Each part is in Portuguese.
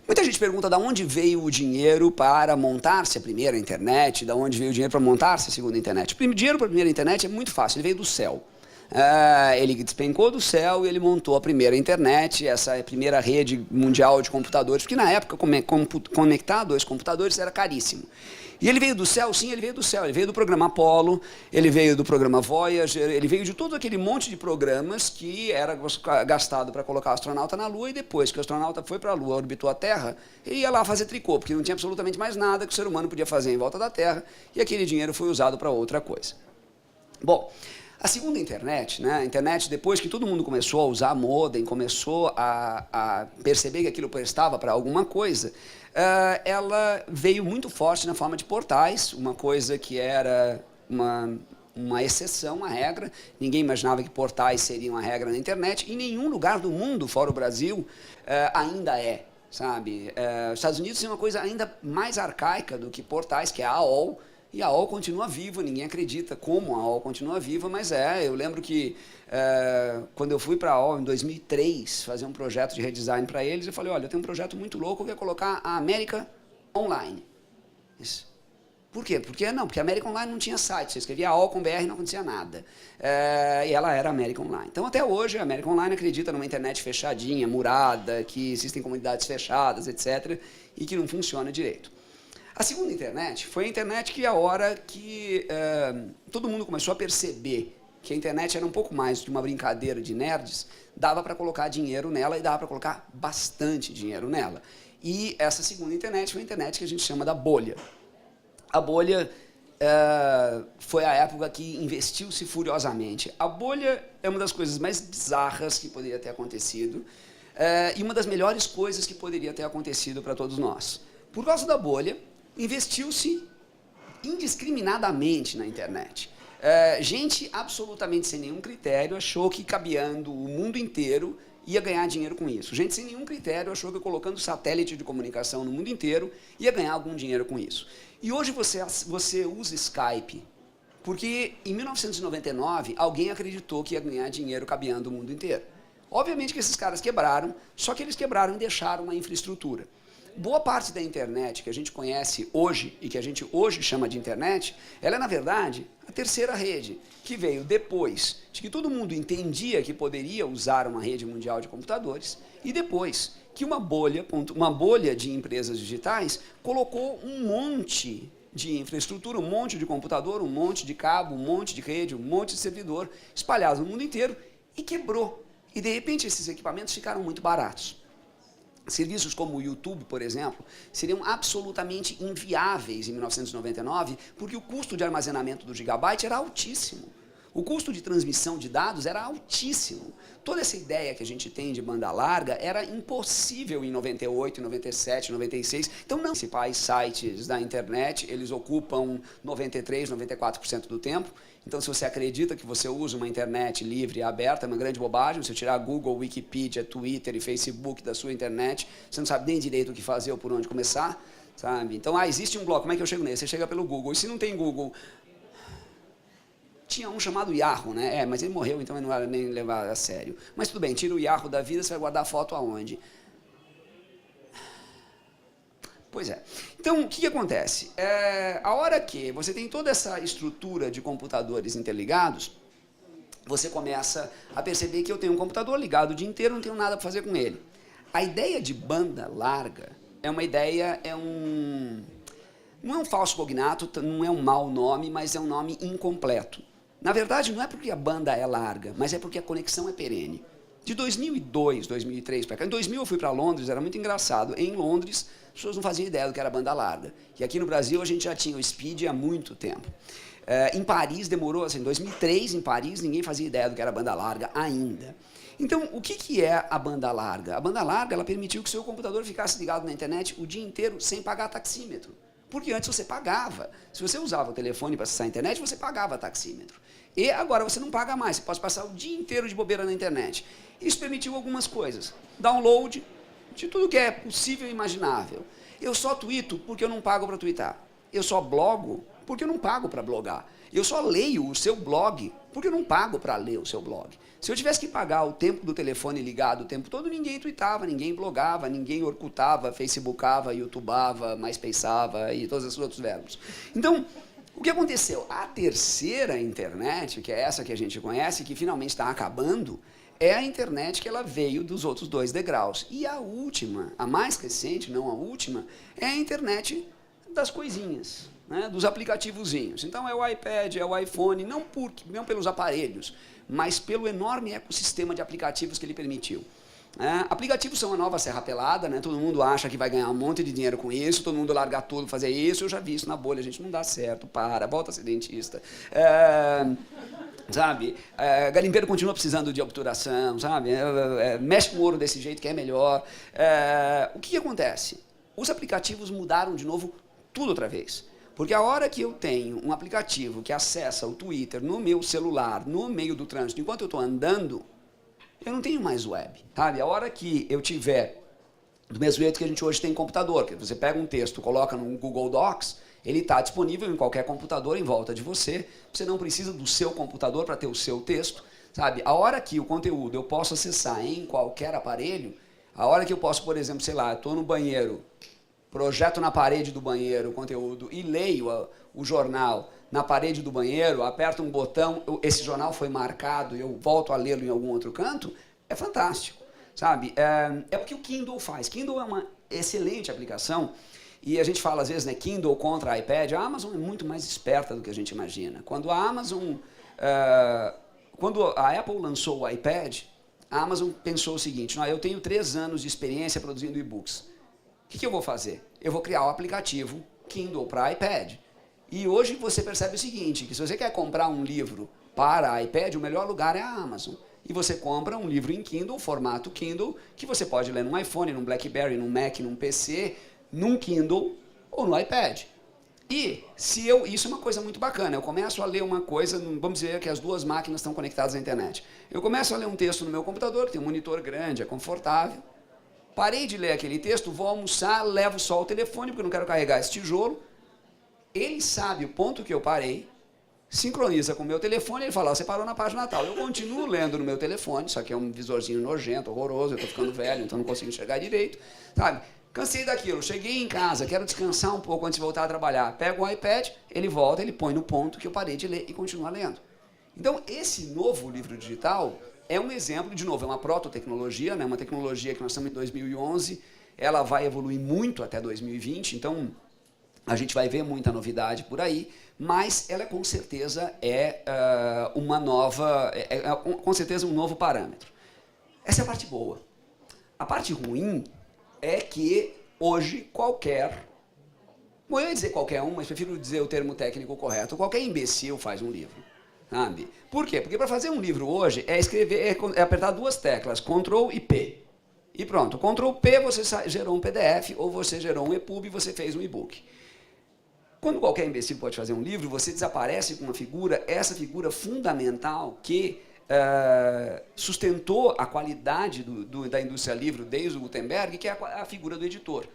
Muita gente pergunta de onde veio o dinheiro para montar-se a primeira internet, de onde veio o dinheiro para montar-se a segunda internet. O dinheiro para a primeira internet é muito fácil, ele veio do céu. Ele despencou do céu e ele montou a primeira internet, essa primeira rede mundial de computadores, porque na época conectar dois computadores era caríssimo. E ele veio do céu? Sim, ele veio do céu. Ele veio do programa Apollo, ele veio do programa Voyager, ele veio de todo aquele monte de programas que era gastado para colocar o astronauta na Lua, e depois que o astronauta foi para a Lua, orbitou a Terra, ele ia lá fazer tricô, porque não tinha absolutamente mais nada que o ser humano podia fazer em volta da Terra, e aquele dinheiro foi usado para outra coisa. Bom, a segunda internet, né, a internet, depois que todo mundo começou a usar modem, começou a perceber que aquilo prestava para alguma coisa, ela veio muito forte na forma de portais, uma coisa que era uma exceção à regra. Ninguém imaginava que portais seriam a regra na internet, e em nenhum lugar do mundo, fora o Brasil, ainda é, sabe? Os Estados Unidos tem uma coisa ainda mais arcaica do que portais, que é a AOL, e a AOL continua viva, ninguém acredita como a AOL continua viva, mas eu lembro que quando eu fui para a AOL em 2003 fazer um projeto de redesign para eles, eu falei, olha, eu tenho um projeto muito louco, eu quero colocar a América Online. Isso. Por quê? Porque a América Online não tinha site, você escrevia AOL com BR e não acontecia nada. E ela era América Online. Então, até hoje, a América Online acredita numa internet fechadinha, murada, que existem comunidades fechadas, etc., e que não funciona direito. A segunda internet foi a internet que a hora que todo mundo começou a perceber que a internet era um pouco mais de uma brincadeira de nerds, dava para colocar dinheiro nela, e dava para colocar bastante dinheiro nela. E essa segunda internet foi a internet que a gente chama da bolha. A bolha foi a época que investiu-se furiosamente. A bolha é uma das coisas mais bizarras que poderia ter acontecido, e uma das melhores coisas que poderia ter acontecido para todos nós. Por causa da bolha, investiu-se indiscriminadamente na internet. Gente absolutamente sem nenhum critério achou que cabeando o mundo inteiro ia ganhar dinheiro com isso. Gente sem nenhum critério achou que colocando satélite de comunicação no mundo inteiro ia ganhar algum dinheiro com isso. E hoje você usa Skype porque em 1999 alguém acreditou que ia ganhar dinheiro cabeando o mundo inteiro. Obviamente que esses caras quebraram, só que eles quebraram e deixaram uma infraestrutura. Boa parte da internet que a gente conhece hoje, e que a gente hoje chama de internet, ela é, na verdade, a terceira rede, que veio depois de que todo mundo entendia que poderia usar uma rede mundial de computadores, e depois que uma bolha de empresas digitais colocou um monte de infraestrutura, um monte de computador, um monte de cabo, um monte de rede, um monte de servidor, espalhados no mundo inteiro, e quebrou. E, de repente, esses equipamentos ficaram muito baratos. Serviços como o YouTube, por exemplo, seriam absolutamente inviáveis em 1999, porque o custo de armazenamento do gigabyte era altíssimo. O custo de transmissão de dados era altíssimo. Toda essa ideia que a gente tem de banda larga era impossível em 98, 97, 96. Então, não. Os principais sites da internet, eles ocupam 93, 94% do tempo. Então, se você acredita que você usa uma internet livre e aberta, é uma grande bobagem. Se você tirar Google, Wikipedia, Twitter e Facebook da sua internet, você não sabe nem direito o que fazer ou por onde começar, sabe? Então, existe um blog, como é que eu chego nele? Você chega pelo Google. E se não tem Google... Tinha um chamado Yahoo, né? Mas ele morreu, então eu não era nem levar a sério. Mas tudo bem, tira o Yahoo da vida, você vai guardar a foto aonde? Pois é. Então, o que acontece? A hora que você tem toda essa estrutura de computadores interligados, você começa a perceber que eu tenho um computador ligado o dia inteiro, não tenho nada para fazer com ele. A ideia de banda larga é uma ideia, não é um falso cognato, não é um mau nome, mas é um nome incompleto. Na verdade, não é porque a banda é larga, mas é porque a conexão é perene. De 2002, 2003 para cá, em 2000 eu fui para Londres, era muito engraçado. Em Londres, as pessoas não faziam ideia do que era banda larga. E aqui no Brasil a gente já tinha o Speed há muito tempo. Em Paris demorou, assim, em 2003 em Paris ninguém fazia ideia do que era banda larga ainda. Então, o que é a banda larga? A banda larga, ela permitiu que o seu computador ficasse ligado na internet o dia inteiro sem pagar taxímetro. Porque antes você pagava. Se você usava o telefone para acessar a internet, você pagava taxímetro. E agora você não paga mais, você pode passar o dia inteiro de bobeira na internet. Isso permitiu algumas coisas. Download de tudo que é possível e imaginável. Eu só tuito porque eu não pago para twittar. Eu só blogo porque eu não pago para blogar. Eu só leio o seu blog porque eu não pago para ler o seu blog. Se eu tivesse que pagar o tempo do telefone ligado o tempo todo, ninguém tweetava, ninguém blogava, ninguém orkutava, facebookava, youtubava, myspaceava e todos esses outros verbos. Então, o que aconteceu? A terceira internet, que é essa que a gente conhece, que finalmente está acabando, é a internet que ela veio dos outros 2 degraus. E a última, a mais recente, não a última, é a internet das coisinhas, né, dos aplicativozinhos. Então é o iPad, é o iPhone, não pelos aparelhos, mas pelo enorme ecossistema de aplicativos que ele permitiu. Aplicativos são a nova serra pelada, né? Todo mundo acha que vai ganhar um monte de dinheiro com isso, todo mundo largar tudo, fazer isso. Eu já vi isso na bolha, gente, não dá certo, volta a ser dentista. Sabe? Garimpeiro continua precisando de obturação, sabe? Mexe com ouro desse jeito que é melhor. O que acontece? Os aplicativos mudaram de novo tudo outra vez. Porque a hora que eu tenho um aplicativo que acessa o Twitter no meu celular, no meio do trânsito, enquanto eu estou andando, eu não tenho mais web. Sabe? A hora que eu tiver, do mesmo jeito que a gente hoje tem computador, que você pega um texto, coloca no Google Docs, ele está disponível em qualquer computador em volta de você, você não precisa do seu computador para ter o seu texto. Sabe? A hora que o conteúdo eu posso acessar em qualquer aparelho, a hora que eu posso, por exemplo, sei lá, estou no banheiro, projeto na parede do banheiro o conteúdo e leio o jornal na parede do banheiro, aperto um botão, esse jornal foi marcado e eu volto a lê-lo em algum outro canto, é fantástico, sabe? É o que o Kindle faz. Kindle é uma excelente aplicação e a gente fala às vezes, né, Kindle contra iPad. A Amazon é muito mais esperta do que a gente imagina. Quando a Apple lançou o iPad, a Amazon pensou o seguinte: eu tenho 3 anos de experiência produzindo e-books. O que eu vou fazer? Eu vou criar o aplicativo Kindle para iPad. E hoje você percebe o seguinte, que se você quer comprar um livro para iPad, o melhor lugar é a Amazon. E você compra um livro em Kindle, formato Kindle, que você pode ler num iPhone, num BlackBerry, num Mac, num PC, num Kindle ou no iPad. E isso é uma coisa muito bacana, eu começo a ler uma coisa, vamos dizer que as 2 máquinas estão conectadas à internet. Eu começo a ler um texto no meu computador, que tem um monitor grande, é confortável. Parei de ler aquele texto, vou almoçar, levo só o telefone, porque eu não quero carregar esse tijolo. Ele sabe o ponto que eu parei, sincroniza com o meu telefone, ele fala, você parou na página tal. Eu continuo lendo no meu telefone, só que é um visorzinho nojento, horroroso, eu estou ficando velho, então não consigo enxergar direito. Sabe? Cansei daquilo, cheguei em casa, quero descansar um pouco antes de voltar a trabalhar. Pego o iPad, ele volta, ele põe no ponto que eu parei de ler e continua lendo. Então, esse novo livro digital é um exemplo, de novo, é uma prototecnologia, né? Uma tecnologia que nós estamos em 2011, ela vai evoluir muito até 2020, então a gente vai ver muita novidade por aí, mas ela com certeza uma nova, com certeza um novo parâmetro. Essa é a parte boa. A parte ruim é que hoje bom, eu ia dizer qualquer um, mas prefiro dizer o termo técnico correto, qualquer imbecil faz um livro. Sabe? Por quê? Porque para fazer um livro hoje é apertar 2 teclas, Ctrl e P. E pronto, Ctrl P você gerou um PDF ou você gerou um EPUB e você fez um e-book. Quando qualquer imbecil pode fazer um livro, você desaparece com uma figura, essa figura fundamental que sustentou a qualidade da indústria livro desde o Gutenberg, que é a figura do editor.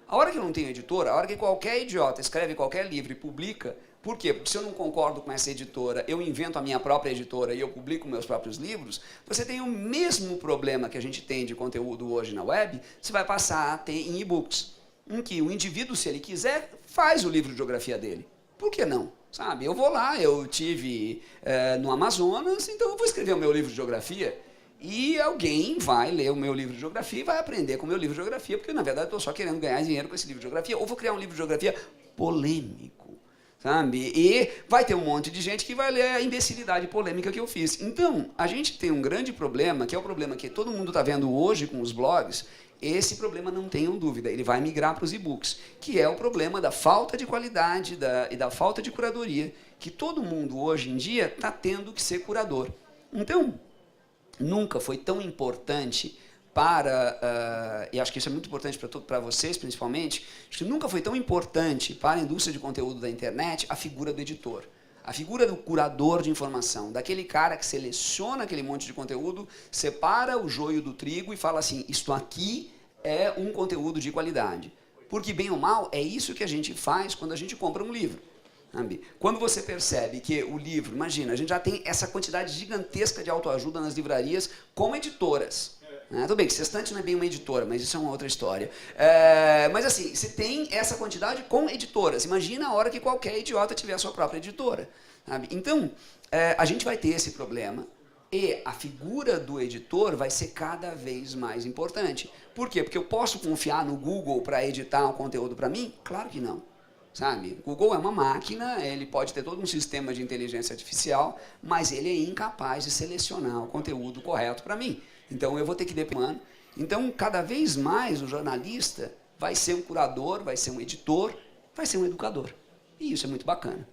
A hora que eu não tenho editor, a hora que qualquer idiota escreve qualquer livro e publica, por quê? Porque se eu não concordo com essa editora, eu invento a minha própria editora e eu publico meus próprios livros, você tem o mesmo problema que a gente tem de conteúdo hoje na web, você vai passar a ter em e-books, em que o indivíduo, se ele quiser, faz o livro de geografia dele. Por que não? Sabe? Eu vou lá, eu tive no Amazonas, então eu vou escrever o meu livro de geografia e alguém vai ler o meu livro de geografia e vai aprender com o meu livro de geografia, porque na verdade eu estou só querendo ganhar dinheiro com esse livro de geografia, ou vou criar um livro de geografia polêmico, sabe? E vai ter um monte de gente que vai ler a imbecilidade polêmica que eu fiz. Então, a gente tem um grande problema, que é o problema que todo mundo está vendo hoje com os blogs. Esse problema, não tenham dúvida, ele vai migrar para os e-books, que é o problema da falta de qualidade e da falta de curadoria, que todo mundo hoje em dia está tendo que ser curador. Então, nunca foi tão importante e acho que isso é muito importante para vocês principalmente, acho que nunca foi tão importante para a indústria de conteúdo da internet a figura do editor. A figura do curador de informação, daquele cara que seleciona aquele monte de conteúdo, separa o joio do trigo e fala assim, isto aqui é um conteúdo de qualidade. Porque, bem ou mal, é isso que a gente faz quando a gente compra um livro. sabe? Quando você percebe que o livro, imagina, a gente já tem essa quantidade gigantesca de autoajuda nas livrarias com editoras. Tudo bem que Sextante não é bem uma editora, mas isso é uma outra história. Mas assim, você tem essa quantidade com editoras. Imagina a hora que qualquer idiota tiver a sua própria editora. Sabe? Então, a gente vai ter esse problema e a figura do editor vai ser cada vez mais importante. Por quê? Porque eu posso confiar no Google para editar um conteúdo para mim? Claro que não. Sabe? O Google é uma máquina, ele pode ter todo um sistema de inteligência artificial, mas ele é incapaz de selecionar o conteúdo correto para mim. Então eu vou ter que depender. Então, cada vez mais o jornalista vai ser um curador, vai ser um editor, vai ser um educador. E isso é muito bacana.